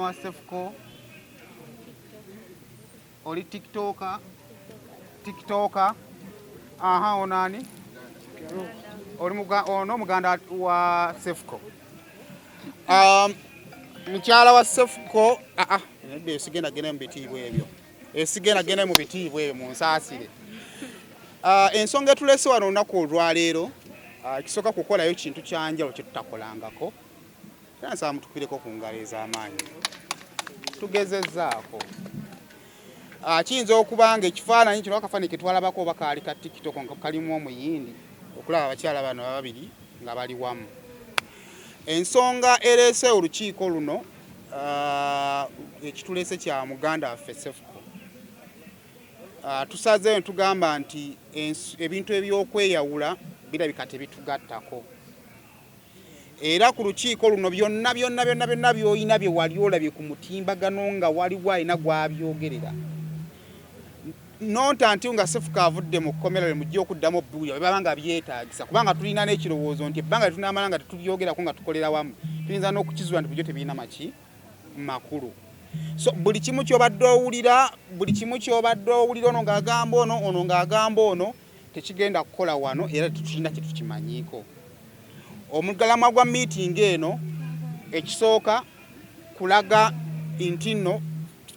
wa Cephco, oli TikToker, aha onani, oli ono muganda wa Cephco. Mukyala wa Cephco, nedde esigenda gene mu bitiibwa ebyo. Esigenda gene mu bitiibwa ebyo mu nsaasire. Ensonga etulese wano olunaku olwaleero, kisooka kukolayo kintu kyanjawulo kye tutakolangako. Nsaba mutukireko ku ngalo ez'amaanyi. Tugezezzaako. Kiyinza okuba nga ekifaananyi kino akafaananyi ke twalabako oba kaali ka TikTok nga kalimu omuyindi okulaba abakyala bano ababiri nga bali wamu. Ensonga ereese olukiiko luno ekituleese kya muganda waffe Cephco. Tusazeeyo ne tugamba nti ebintu ebyokweyawula birabika tebitugattako. Era ku lukiiko luno byonna by'olina bye wali olabye ku mutimbagano nga waliwo alina gw'abyogerera. Nonta nti nga Cephco avudde mu kkomera lwe mujja okuddamu obbuulira bwe nga byetaagisa kubanga tulina n'ekirowoozo nti ebbanga tunaamala nga tetubyogerako nga tukolera wamu tuyinza n'okukizuula nti bujjo tebirina makulu. So buli kimu ky'obadde owulira ono ng'agamba ono ng'agamba ono tekigenda kukola wano era tetulina kye tukimanyiiko. Omugalamwa gwa meeting eno ekisooka kulaga nti nno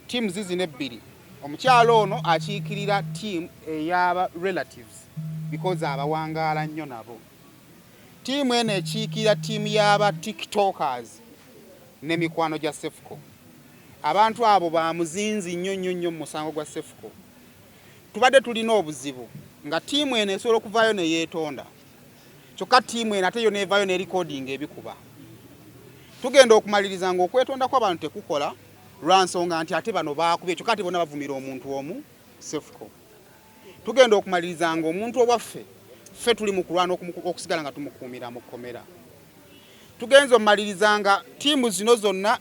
tiimu zizina ebbiri. Omukyalo ono akiikirira team ey'aba relatives because abawangaala nnyo nabo. Tiimu eno ekiikirira tiimu y'aba tiktokers ne mikwano gya Cephco. Abantu abo ba muzinzi nnyo mu musango gwa Cephco. Tubadde tulina obuzibu nga tiimu eno esobola okuvaayo ne yeetonda. Kyokka tiimu eno ate yo neevaayo ne recording ebikuba. Tugenda okumaliriza nga okwetonda kw'abantu tekukola lwansonga nti ate bano baakubye kyokka ate bonna bavumira omuntu omu Cephco. Tugenda okumaliriza nga omuntu owaffe ffe tuli mu kulwana okusigala nga tumukuumira mu kkomera. Tugenza omumaliriza nga tiimu zino zonna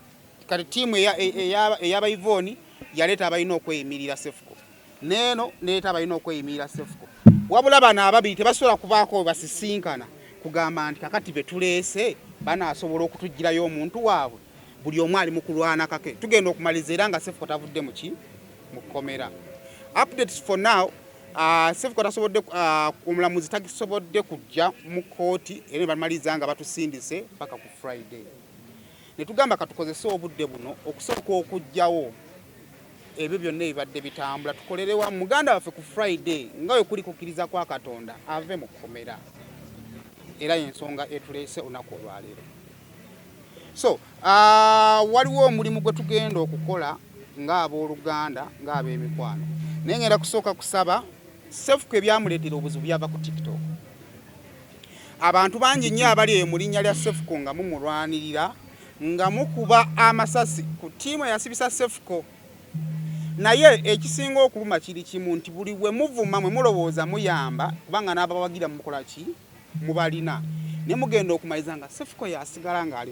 kati tiimu ey'abayivoni yaleeta abalina okweyimirira Cephco. Neeno neeta abalina okweyimirira Cephco. Wabula bano ababiri tebasobola kubaako basisinkana kugamba nti kakati be tuleese banaasobola okutugirayo omuntu waabwe buli omu ali mu kulwana kake. Tugenda okumaliriza era nga Cephco tavudde mu kkomera. Updates for now, Cephco tasobodde omulamuzi tagisobodde kujja mu kooti era bamaliriza nga batusindise paka ku Friday. Ne tugamba katukozese obudde buno okusooka okujjawo ebyo byonna ebibadde bitambula tukolere wa muganda waffe ku Friday nga we kuli kukkiriza kwa Katonda ave mu kkomera. Era y'ensonga etuleese olunaku olwaleero. So waliwo omulimu gwe tugenda okukola ng'abooluganda ng'ab'emikwano. Naye ngenda kusooka kusaba Cephco ebyamuleetera obuzibu byava ku TikTok. Abantu bangi nnyo abali mu linnya lya Cephco nga mumulwanirira nga mukuba amasasi ku tiimu eyasibisa Cephco. Naye ekisinga okuluma kiri kimu nti buli we muvuma mwe mulowooza muyamba kubanga n'abawagira mukola ki mubalina. Ne mugenda okumaliza nga Cephco yasigala ng'ali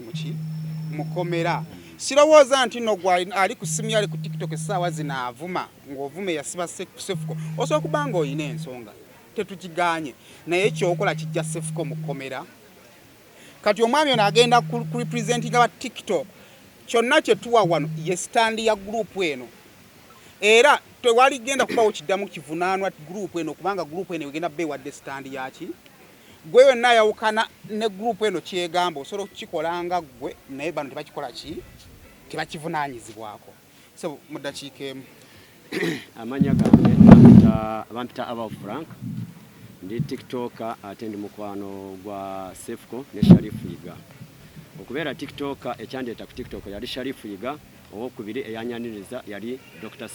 mu kkomera. Sirowooza nti no ali ku simu yali ku TikTok essaawa zino avuma ng'ovuma eyasiba Cephco. Osobola kuba nga olina ensonga tetukiganye naye ekyokola kijja Cephco mu kkomera. Kati omwami ono agenda ku representinga ba TikTok. Kyonna kye tuwa wano ye stand ya group eno. Era tewali genda kubawo kiddamu kivunaanwa group eno kubanga group eno egenda beewadde stand yaki. Gwe wenna yawukana ne group eno kyegamba osobola okukikola nga ggwe naye bano tebakikola ki tebakivunaanyizibwako. So mu ddakiika emu. Amanya gange bampita Aba Frank ndi TikToker ate ndi mukwano gwa Cephco ne Sharifu Yiga. Okubeera TikToker ekyandeeta ku TikTok yali Sharifu Yiga, owokubiri eyanyaniriza yali Dr.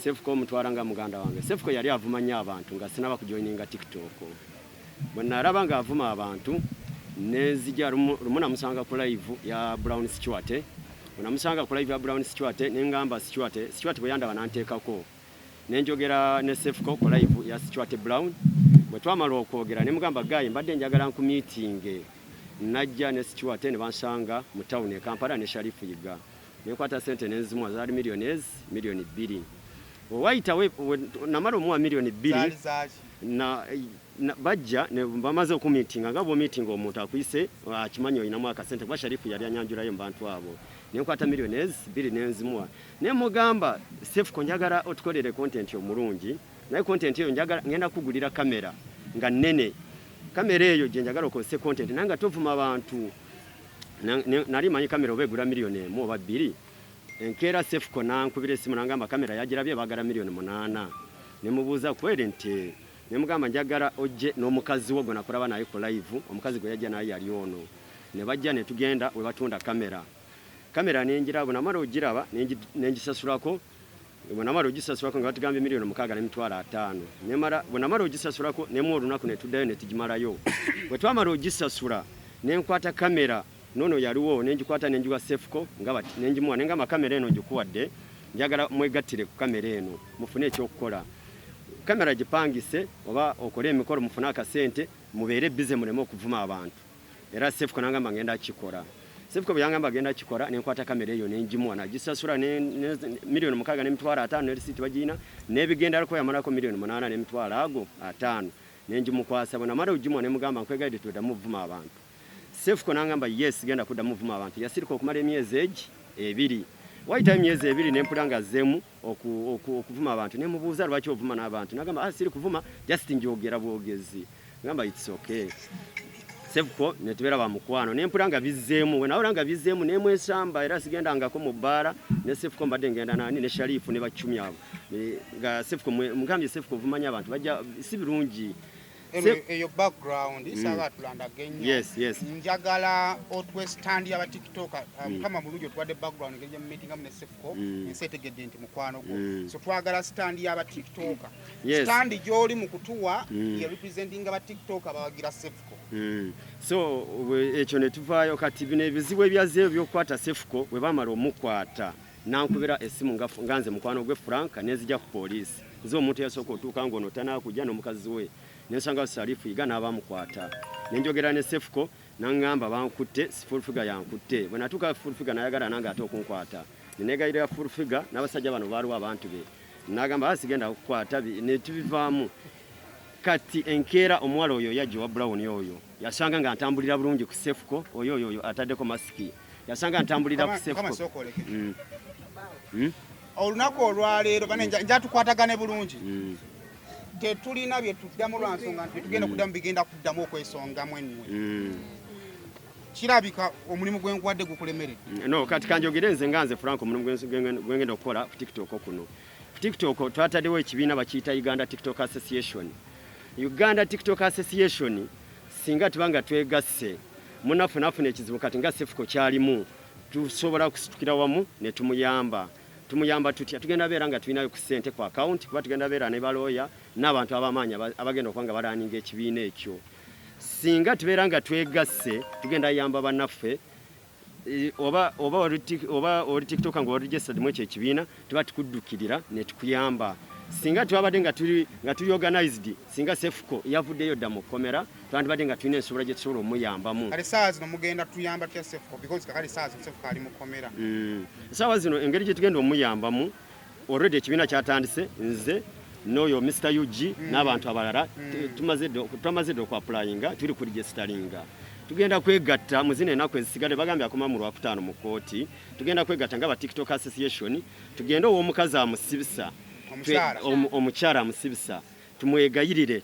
Cephco mutwala nga muganda wange. Cephco yali avuma nnyo abantu nga sinaba kujoininga TikTok. Bwe nalaba nga avuma abantu nenzija lumu namusanga ku live ya Brown Stewart. Namusanga ku live ya Brown Stewart nengamba Stewart bwe yandaba nanteekako. Nenjogera ne Cephco ku live ya Stewart Brown. Bwe twamala okwogera ne mugamba gayi mbadde njagala nku meeting. Najja ne Stewart ne bansanga mu town e Kampala ne Sharifu Yiga. Nekwata sente nenzimwa zaali millions 2. Owaita we namara omuwa million 2 na bajja ne bamaze okumeetinga nga bo meeting omuntu akwise akimanyo ina mwaka sente kwa Sharifu yali anyanjulayo mu bantu abo nenkwata million 2 nenzimuwa ne mugamba Cephco njagala otukolere content omulungi naye content eyo njagala ngenda kugulira kamera nga nene kamera eyo je njagala okose content nanga tovuma abantu nali manyi kamera obegula million 1 oba 2 enkeera Cephco nankubira esimu nangamba kamera yagirabye bagala million 8 nemubuuza kwere nti nemugamba njagala ojje n'omukazi wo gona kulaba naye ku live omukazi gwe yajja naye yali ono ne bajja ne tugenda we batunda kamera nenjirabo namara ogiraba nengisasulako bonamara ogisasulako nga batugambye million 6.5 nemara bonamara ogisasulako nemu olunaku ne tuddayo ne tugimalayo bwe twamara ogisasula nenkwata kamera nono yaliwo nenjikwata nenjiwa Cephco nga nenjimuwa nengamba kamera eno ngikuwadde njagala mwegattire ku kamera eno mufune ekyokukola kamera gipangise oba okole emikolo mufuna akasente mubeere bize muleme okuvuma abantu era Cephco nangamba ngenda kikola Cephco byangamba agenda kikola nenkwata kamera eyo nenjimuwa nagisasula million 6.5 ne receipt bagina nebigenda aliko yamalako million 8 n'emitwalo ago 5 nenjimukwasa bona mara ujimwa nemugamba nkwegaide tuda muvuma abantu Cephco nangamba yes genda kuda muvuma abantu yasirika okumala emyezi 2 waita emyezi 2 nempulanga zemu okuvuma abantu nemubuuza lwaki ovuma n'abantu nagamba siri kuvuma just njogera bwogezi ngamba it's okay Cephco netubera ba mukwano nempulanga bizemu wenawulanga bizemu nemwesamba era sigendangako mu bbara ne Cephco mbadde ngenda nani ne Sharifu ne bachumi abo nga Cephco mugambye Cephco vumanya abantu bajja si birungi eyo background isaga tulanda genya yes njagala otwe stand ya TikTok kama mulungi otwadde background ngejja meeting amune Cephco nsetegedde nti mukwano go so twagala stand ya TikTok stand joli mukutuwa ya representing aba TikTok abawagira Cephco so ekyo ne tuvaayo kati bino ebizibu ebyazeeyo byokwata Cephco we bamala omukwata nankubira esimu nganze mukwano gwe Frank nezija ku police zo omuntu yasooka otuuka ngono tanakujja n'omukazi we nensanga Sharifu yiga n'abamukwata nenjogera ne Cephco nangamba bankutte full figure yankutte bwe natuka full figure nayagala nanga ate okunkwata nenegayira full figure n'abasajja bano baaliwo abantu be nagamba asigenda okukwata ne tubivaamu kati enkeera omwalo oyo yajja wa Brown yoyo yasanga nga ntambulira bulungi ku Cephco oyo ataddeko masiki yasanga ntambulira ku Cephco olunaku olwaleero njatukwatagane bulungi tetulina bye tuddamu lwansonga nti tugenda kuddamu bigenda kuddamu okwesongamu ennwe kirabika omulimu gwenkuwadde gukulemeredde no kati kanjogere nze nganze Frank omulimu gwengenda okukola ku TikTok kuno ku TikTok twataddewo ekibiina bakiyita Uganda TikTok Association singa tubanga twegasse munafu nafuna ekizibu kati nga Cephco kyalimu tusobola kusitukira wamu ne tumuyamba tutya tugenda beera nga tulinayo ku ssente ku account kuba tugenda beera ne balooya n'abantu abamanya abagenda okubanga balaninga ekibiina ekyo singa tubeera nga twegasse tugenda yamba bannaffe oba oli TikTok nga registered mu ekyo ekibiina tuba tukuddukirira ne tukuyamba singa twabadde nga tuli organized singa Cephco yavuddeyo dda mu Mukomera twandibadde nga tulina ensobola gye tusobola omuyambamu kale saawa zino mugenda tuyamba tya Cephco because kakali saawa zino Cephco ali mu Mukomera saawa zino engeri gye tugenda omuyambamu already ekibiina kyatandise nze n'oyo Mr. UG n'abantu abalala twamaze dde okuapplyinga tuli ku registeringa tugenda kwegatta mu zino ennaku ezisigadde bagambye akoma mu Lwakutaano mu kooti tugenda kwegatta nga ba TikTok Association tugenda ow'omukazi amusibisa omukyala amusibisa tumwegayirire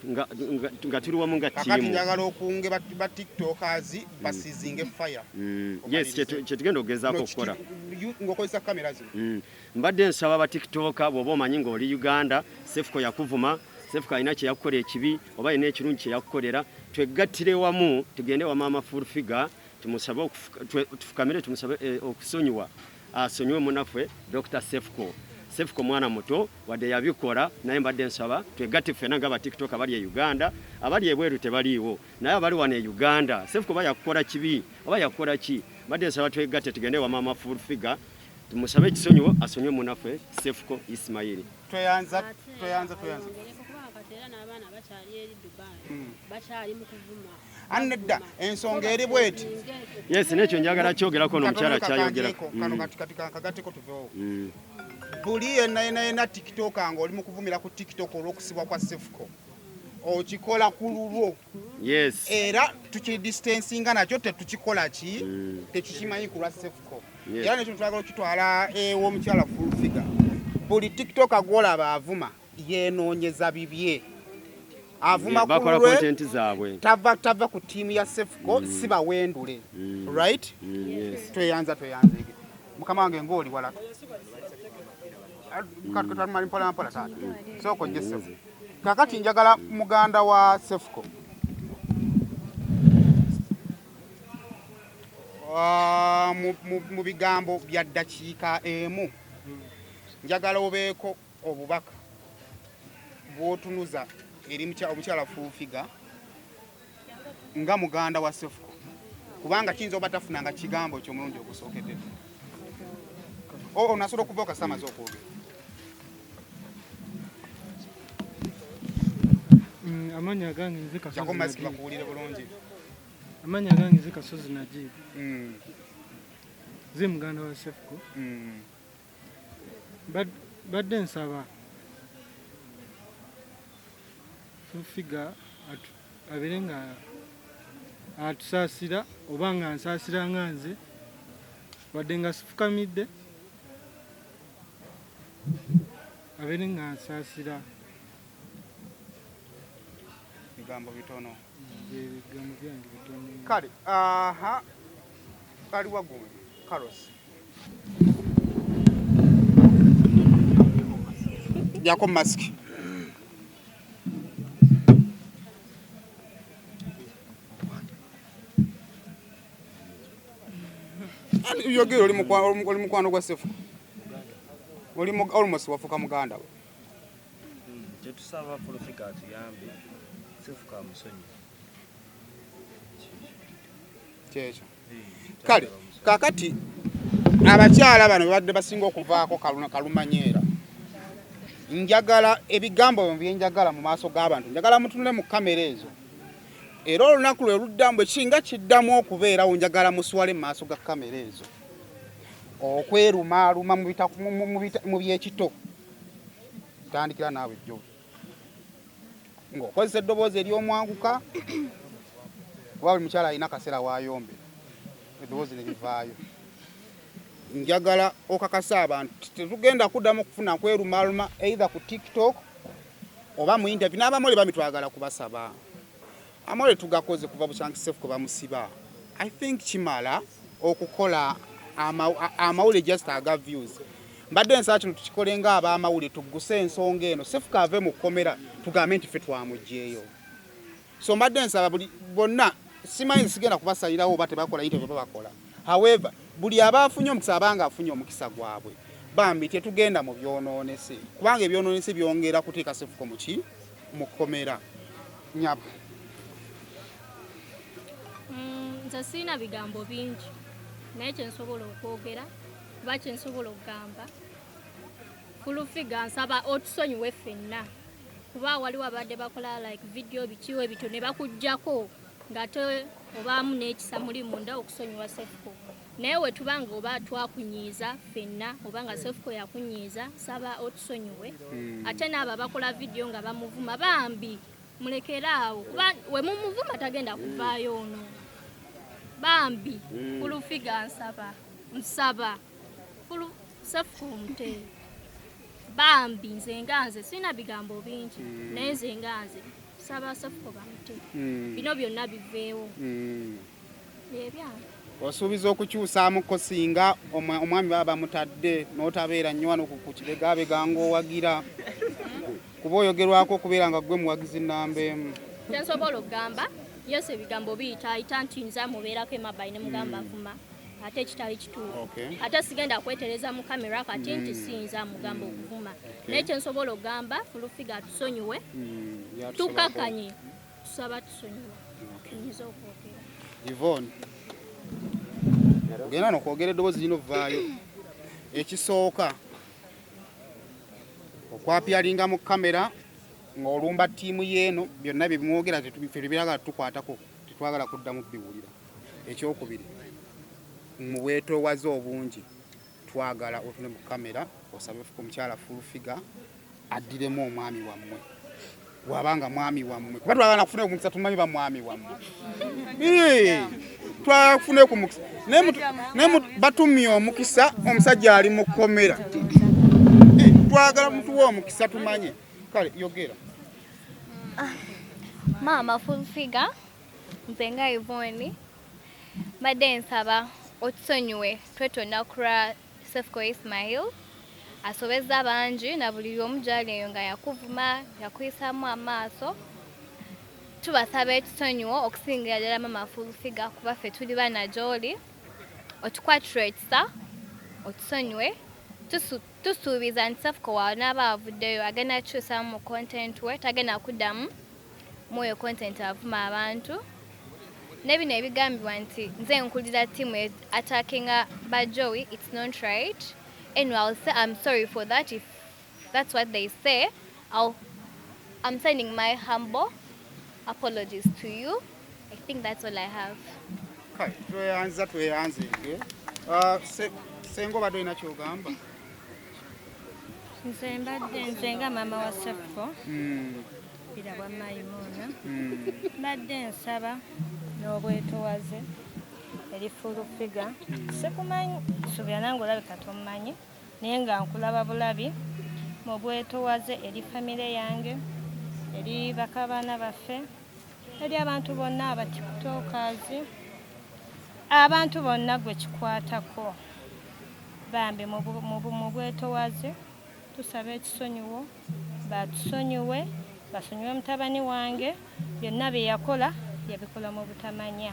nga tuli wamu nga tiimu kakati njagala okunge ba TikTokers basizinge fire yes kyetugenda okugezaako okukola ng'okozesa kamera zino mbadde nsaba ba TikTok bw'oba omanyi ng'oli Uganda Cephco yakuvuma Cephco alina kye yakukola ekibi oba alina ekirungi kye yakukolera twegattire wamu tugende wamaama full figure tumusabe tufukamire tumusabe okusonyiwa asonyiwe munaffe Dr. Cephco mwana muto wadde yabikola naye mbadde nsaba twegatte ffena nga ba TikTok abali e Uganda abali ebweru tebaliiwo naye abali wano e Uganda Cephco bayakukola kibi oba yakukola ki mbadde nsaba twegatte tugende wamaama full figure tumusabe ekisonyiwo asonyiwe munaffe Cephco Ismail tweyanza annedda ensonga eri bweti yes nekyo njagala kyogerako n'omukyala kyayogerako kano kati kagatteko tuveewo buli yenna TikTok nga oli mu kuvumira ku TikTok olw'okusibwa kwa Cephco okikola ku lulwo yes era tukidistancinga nakyo tetukikola ki tetukimanyi ku lwa Cephco era nekyo twagala okitwala ew'omukyala full figure. Buli TikTok agolaba avuma yenoonyeza bibye. Avuma bakola content zaabwe. Tava ku tiimu ya Cephco siba wendule. Right? Yes. Tweyanza. Mukama wange ng'oli wala. Katutwali mpola taata. Soko nje Cephco. Kakati njagala muganda wa Cephco. Mu bigambo bya ddakiika emu njagala obeeko obubaka bw'otunuza eri omukyala full figure nga muganda wa Cephco, kubanga kiyinza oba tafunanga kigambo ky'omulundi ogusookedde. Onasobola okuva okasamaze okwogera. Amanya gange nze Kasozi. Jako masiki bakuwulire bulungi. Amanya gange nze Kasozi Najib. Nze muganda wa Cephco. Badde nsaba full figure abeere nga atusaasira oba nga nsaasira nga nze wadde nga sifukamidde abeere nga nsaasira. Bigambo bitono. Bigambo byange bitono. Kale, kali waggulu Carlos. Jako mask. Yogero oli mukwano gwa Cephco. Oli almost wafuka muganda we. Tetusaba full figure tuyambe Cephco amusonyi. Kyekyo. Kale, kakati abakyala bano badde basinga okuvaako kalumanyeera. Njagala ebigambo byenjagala mu maaso g'abantu. Njagala mutunule mu kamera ezo. Era olunaku lwe luddamu ekinga kiddamu okubeerawo njagala muswale mu maaso ga kamera ezo. Okwerumaaluma mu byekito. Tandikira naawe jjo. Ng'okozesa eddoboozi ery'omwanguka. Kuba buli mukyala alina akaseera wayombe. Eddoboozi ne livaayo. Njagala okakasa abantu tetugenda kuddamu kufuna kwerumaaluma either ku TikTok oba mu interview n'abamole bamitwagala kubasaba. Amole tugakoze kuva buchanki Cephco bamusiba. I think kimala okukola amawule just aga views. Mbadde nsaba kino tukikolenga ab'amawule tugguse ensonga eno Cephco ave mu Mukomera tugambe nti ffe twamugyeyo. So mbadde nsaba buli bonna simanyi sigenda kubasalirawo oba tebakola interview babakola. However, buli abafunye omukisa abanga afunye omukisa gwabwe. Bambi tetugenda mu byonoonese. Kubanga ebyonoonese byongera kuteeka Cephco mu Mukomera. Nyabo. Nze sina bigambo bingi. Naye kye nsobola okwogera, kuba kye nsobola okugamba. Full figure nsaba otusonyiwe ffenna. Kuba waliwo abadde bakola like video bikiwe ebito ne bakuggyako ng'ate obaamu n'ekisa muli munda okusonyiwa Cephco. Naye we tubanga oba twakunyiiza ffenna oba nga Cephco yakunyiiza saba otusonyiwe. Ate n'abo abakola video nga bamuvuma bambi mulekeraawo. Kuba we mumuvuma tagenda kuvaayo ono. Bambi full figure nsaba full Cephco mute. Bambi nze nganze sina bigambo bingi naye nze nganze saba Cephco bamute. Bino byonna biveewo. Osuubiza okukyusaamuko singa omwami baba mutadde n'otabeera nnyo wano ku kibegabega ng'owagira kuba oyogerwako okubeera nga gwe muwagizi nnamba emu. Kyensobola okugamba yose ebigambo biyitaayita nti nza mubeerako emabayi ne mugamba vuma ate ekitali kituufu. Ate sigenda kwetereza mu kamera kati nti siyinza mugamba okuvuma. Naye kyensobola okugamba full figure tusonyiwe tukakanye tusaba tusonyiwe. Tuyinza okwogera. Yvonne. Ogenda n'okwogera eddoboozi lino vaayo. Ekisooka okwapyalinga mu kamera ng'olumba ttiimu y'eno byonna bye bimwogera ffe tubiragala tukwatako tetwagala kuddamu biwulira. Ekyokubiri mu bwetoowaze obungi twagala otune mu kamera osabe omukyala full figure addiremu omwami wammwe wabanga mwami wammwe kuba twagala kufuna omukisa tumanyi ba mwami wammwe. twafune ku mukisa ne batumye omukisa omusajja ali mukomera twagala muntu wo mukisa tumanye kale yogera Mama full figure nzenga Ivoni mbadde nsaba otusonyiwe twetonda kura Cephco Ismail asobeza bangi na buli omu gyali eyo nga yakuvuma yakwisamu amaaso tubasaba ekisonyiwo okusingira ddala mama full figure kuba ffe tuli bana gy'oli otukwatreta otusonyiwe tusuubiza nti Cephco wanaaba avuddeyo agenda kukyusamu mu content we tagenda kuddamu mwoyo content avuma abantu nebino ebigambibwa nti nze nkulira timu attackinga ba Joey, it's not right. Anyway, I'll say I'm sorry for that if that's what they say. I'm sending my humble apologies to you. I think that's all I have. Kai, tweyanze. Sengo bado inacho gamba. Nzenga mama wa Cephco. Bila wa Maimuna. Badde nsaba n'obwetowaze eri full figure. Sekumanyi subira nange olabika tomanyi naye nga nkulaba bulabi mu bwetowaze eri famire yange eri bakabaana baffe eri abantu bonna abatiktokers abantu bonna gwe kikwatako bambi mu bwetowaze tusaba ekisonyiwo batusonyiwe basonyiwe mutabani wange byonna bye yakola yabikola mu butamanya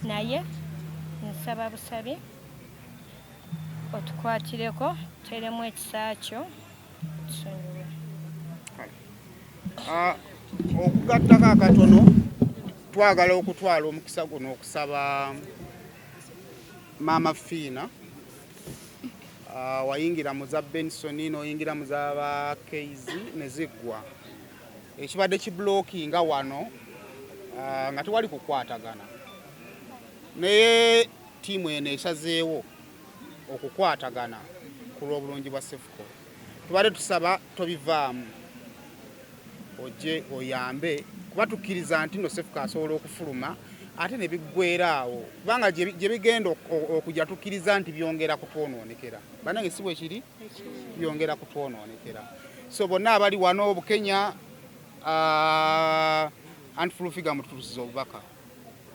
naye nsaba busabi otukwatireko teremu ekisa kyo tusonyiwe okugattako akatono twagala okutwala omukisa guno okusaba Mama Fiina wayingira mu za Benson n'oyingira mu za ba Keizi ne ziggwa ekibadde kiblockinga wano nga tewali kukwatagana naye tiimu eno esazeewo okukwatagana ku lw'obulungi bwa Cephco tubadde tusaba tobivaamu ojje oyambe kuba tukkiriza nti no Cephco asobola okufuluma ate ne biggweeraawo kubanga gye bigenda okujja tukkiriza nti byongera kutwonoonekera bannange si bwe kiri byongera kutwonoonekera so bonna abali wano Bukenya full figure mututusiza obubaka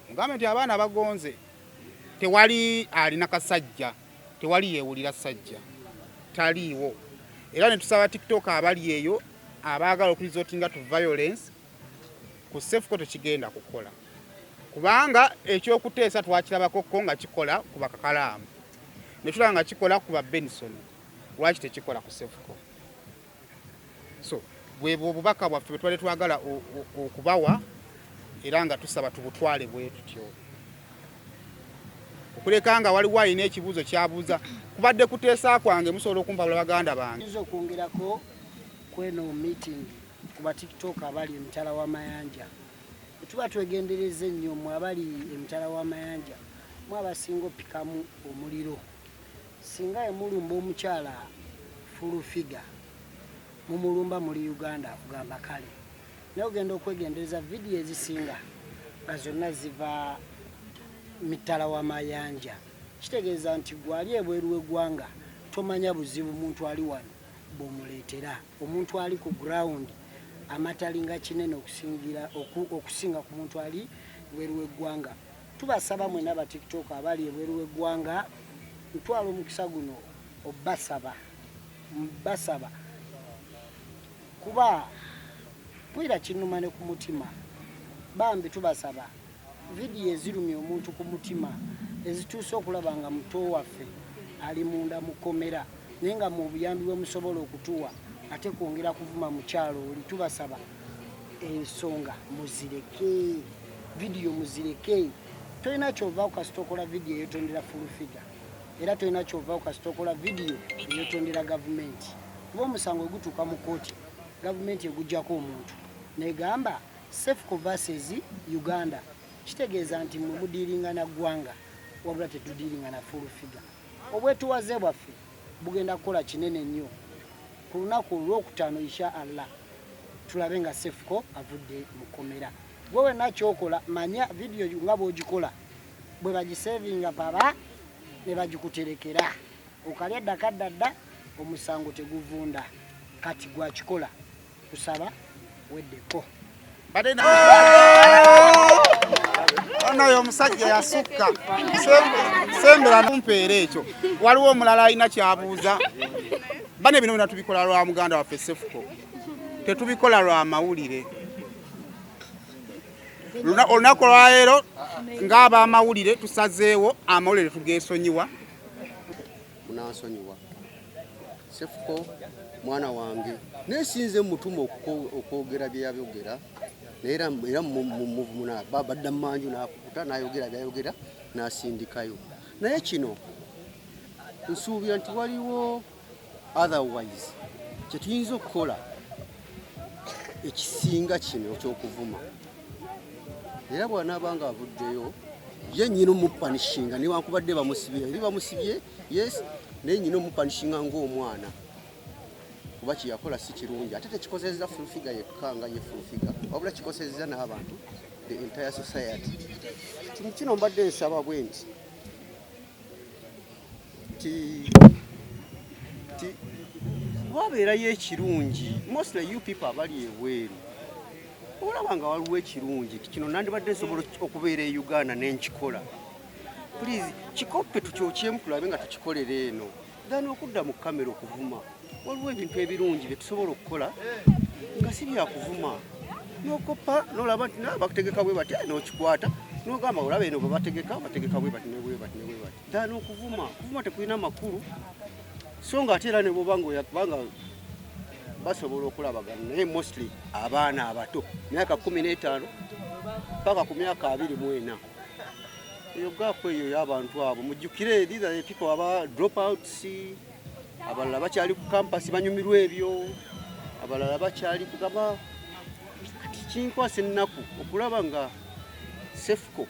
mugambe nti abaana bagonze tewali alina kasajja tewali yeewulira sajja taliiwo era ne tusaba TikTok abali eyo abaagala okurizootinga to violence ku Cephco tekigenda kukola kubanga ekyokuteesa twakirabako nga kikola ku bakakalaamu ne tulaba nga kikola ku ba Benson lwaki tekikola ku Cephco so bwebwo obubaka bwaffe bwe twali twagala okubawa era nga tusaba tubutwale bwe tutyo okuleka nga waliwo alina ekibuuzo kyabuuza kubadde kuteesa kwange musobola okumpabula baganda bange nzo okwongerako kweno meeting kuba TikTok abali emitala w'amayanja tuba twegendereze nnyo mwe abali emitala w'amayanja mwe abasinga opikamu omuliro singa emulumba omukyala full figure mumulumba muri Uganda kugamba kale naye ogenda okwegendereza vidiyo ezisinga nga zonna ziva mitala w'amayanja kitegeeza nti gwali ebweru w'eggwanga tomanya buzibu muntu ali wano bw'omuleetera omuntu ali ku ground amatalinga kinene okusinga ku muntu ali ebweru w'eggwanga tubasaba mwena aba TikTok abali ebweru w'eggwanga ntwala omukisa guno basaba kuba mwira kinuma ne ku mutima bambi tubasaba vidiyo ezirumya omuntu ku mutima ezituuse okulaba nga muto waffe ali munda mukomera naye nga mu buyambi bwe musobola okutuwa ate kwongera kuvuma mukyalo oli tubasaba ensonga muzireke vidiyo muzireke tolina kyova okasitokola vidiyo eyotondera full figure era tolina kyova okasitokola vidiyo eyotondera gavumenti kuba omusango gutuuka mu kooti gavumenti egujjako omuntu negamba Cephco versus Uganda kitegeeza nti mudiiringa na ggwanga wabula tetudiiringa na full figure obwetuwaze bwaffe bugenda kukola kinene nnyo ku lunaku olwokutaano insha Allah tulabe nga Cephco avudde mukomera gwewe nakyokola manya vidiyo nga bw'ogikola bwe bagisevinga baba ne bagikuterekera okalya ddakaddadda omusango teguvunda kati gwakikola kusaba weddeko onayo omusajja yasukka sembera mumpeera ekyo waliwo omulala alina kyabuuza bane bino bina tubikola lwa muganda waffe Cephco tetubikola lwa mawulire olunaku lwaleero ng'abamawulire tusazeewo amawulire tugeesonyiwa munansonyiwa Cephco mwana wange nesinze mutuma okwogera byeyayogera era muvumuna badda mmanju nakukuta nayogera byayogera nasindikayo naye kino nsuubira nti waliwo otherwise kyetuyinza okukola ekisinga kino ekyokuvuma era bwanaabanga avuddeyo ye nyina omupanishinga newankubadde bamusibye eri bamusibye yes naye nyina omupanishinga ng'omwana kuba kyeyakola si kirungi ate tekikozeseza fulufiga yekka nga ye fulufiga wabula kikozeseza n'abantu the entire society kino kino mbadde nsaba bwe nti wabeerayo ekirungi mostly you people abali ebweru olaba nga waliwo ekirungi kino nandibadde nsobola okubeera e Uganda nenkikola please kikoppe tukyokyemu tulabe nga tukikolera eno then okudda mu kamera okuvuma waliwo ebintu ebirungi bye tusobola okukola nga si byakuvuma n'okoppa n'olaba nti bakutegeka bwe bati n'okikwata n'ogamba olaba eno bwe bategeka bwe bati ne bwe bati then okuvuma tekulina makulu so nga ate era ne bwobanga basobola okulabagana naye mostly abaana abato myaka 15 paka ku myaka 24 eyo gapo eyo y'abantu abo mujjukire these are the people aba dropouts abalala bakyali ku campus banyumirwa ebyo abalala bakyali kugaba kinkwasa ennaku okulaba nga Cephco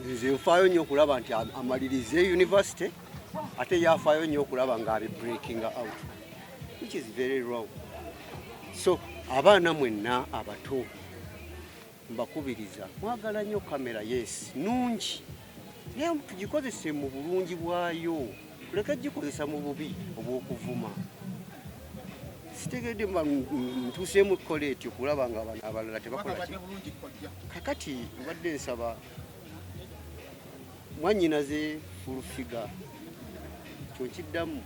nze nfaayo nnyo okulaba nti amalirize university ate yafaayo nnyo okulaba nga abe breaking out which is very wrong. So abaana mwenna abato mbakubiriza mwagala nnyo kamera yes nungi naye tugikozese mu bulungi bwayo tuleka gikozesa mu bubi obw'okuvuma sitegedde ntuuseemu kukola etyo kulaba nga abantu abalala tebakola kakati mbadde nsaba mwannyinaze fulufiga kyokiddamu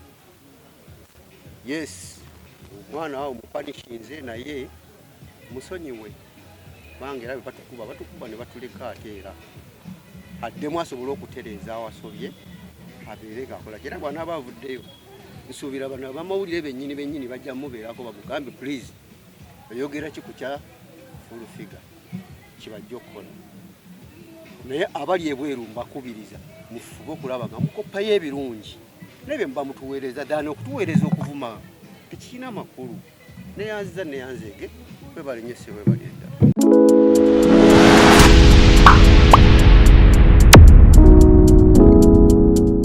yes omwana wawo mupanishinze naye musonyiwe bange era batukuba ne batuleka ate era addemu asobole okutereeza awasobye abeere gakola era bwanaaba avuddeyo nsuubira bano abamawulire bennyini bajja mubeerako bamugambe please oyogera ki ku kya fulufiga kibajja okukola naye abali ebweru mbakubiriza mufube okulaba nga mukoppayo ebirungi nebye muba mutuweereza ddala okutuweereza okuvuma tekirina makulu neyanziza neyanzeege webalenye se webalye